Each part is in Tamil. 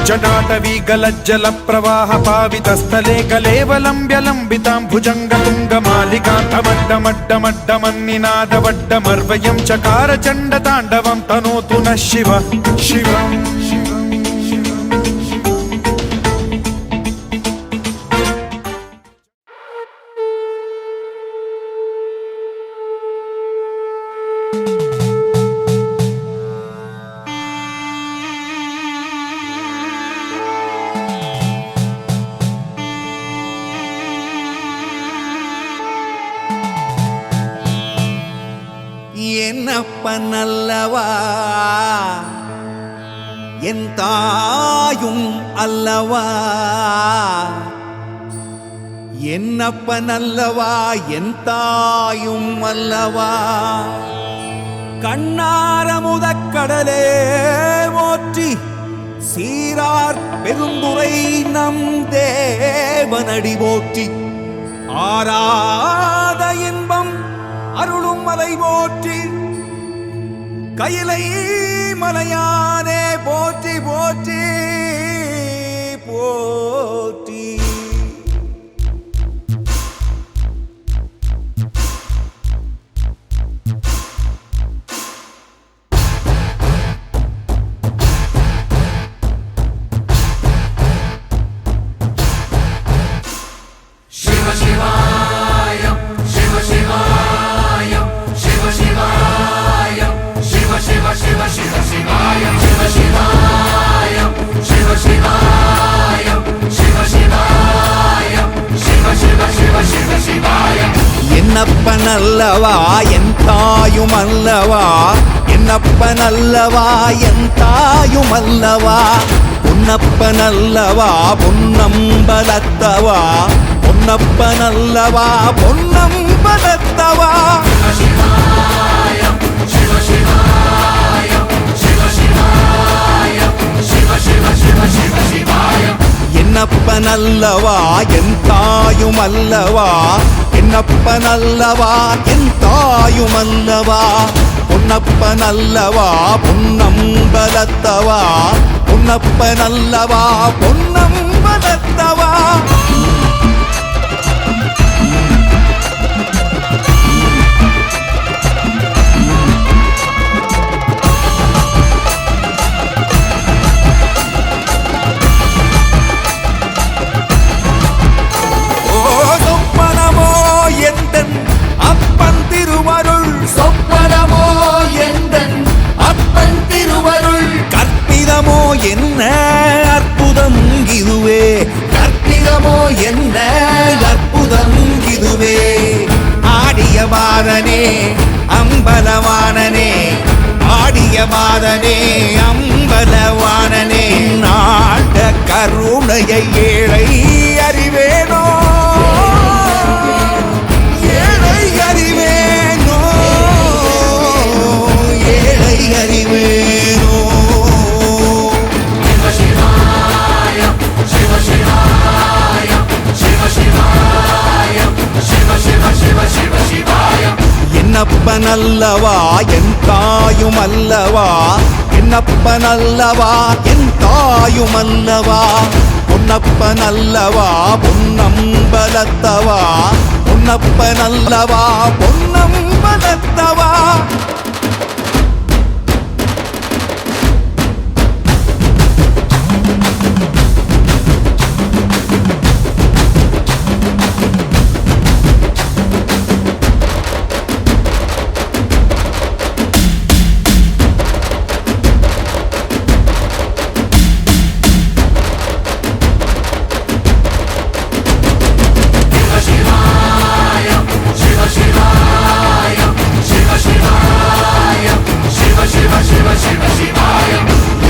जटाटवीगलज्जल प्रवाह पावितस्थले कलेवलम्ब्य लम्बितां भुजङ्गतुङ्गमालिकान्तमड्डमड्डमड्डमन्निनादवड्डमर्वयं चकार चण्डताण्डवं तनोतु नः शिव शिवम् என்னப்பனல்லவா என் தாயும் அல்லவா என்னப்பனல்லவா என் தாயும் அல்லவா கண்ணாரமுதக்கடலே போற்றி சீரார் பெருந்துரை நம் தேவனடி போற்றி ஆராத இன்பம் அருளும் மலை போற்றி கையிலை மலையானே போற்றி போற்றி போற்றி शिव शिवाय शिव शिवाय शिव शिवाय शिव शिव शिव शिव शिवाय शिव शिवाय शिव शिवाय शिव शिवाय शिव शिव शिव शिव शिवाय என்னப்பனல்லவா என் தாயும் அல்லவா என்னப்பனல்லவா என் தாயும் அல்லவா பொன்னப்பனல்லவா பொன்னம்பலத்தவா பொன்னப்பனல்லவா பொன்னம்பலத்தவா शिव शिवाय शिव शिवाय शिव शिव शिव शिव शिवाय என்னப்பனல்லவா என் தாயும் அல்லவா என்னப்பனல்லவா என் தாயும் அல்லவா பொன்னப்பனல்லவா பொன்னம்பலத்தவா பொன்னப்பனல்லவா பொன்னம்பலத்தவா அப்பன் திருவருள் சொப்பனமோ எந்தன் அப்பன் திருவருள் கற்பிதமோ என்ன அற்புதம் இதுவே கற்பிதமோ என்ன அற்புதம் இதுவே ஆடிய பாதனே அம்பலவானனே ஆடிய பாதனே அம்பலவானனே நாட கருணையை ஏழை அறிவேனோ அறிவேனோ शिव शिवाय शिव शिवाय शिव शिवाय शिव शिव शिव शिव शिवाय என்னப்பனல்லவா என் தாயும் அல்லவா என்னப்பனல்லவா என் தாயும் அல்லவா பொன்னப்பனல்லவா பொன்னம்பலத்தவா பொன்னப்பனல்லவா பொன்னம்பலத்தவா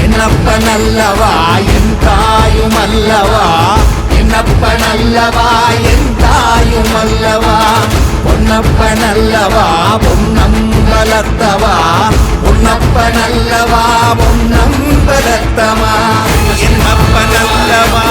என்னப்பனல்லவா என் தாயும் அல்லவா என்னப்பனல்லவா என் தாயும் அல்லவா பொன்னப்பனல்லவா பொன்னம்பலத்தவா பொன்னப்பனல்லவா பொன்னம்பலத்தவா என்னப்பனல்லவா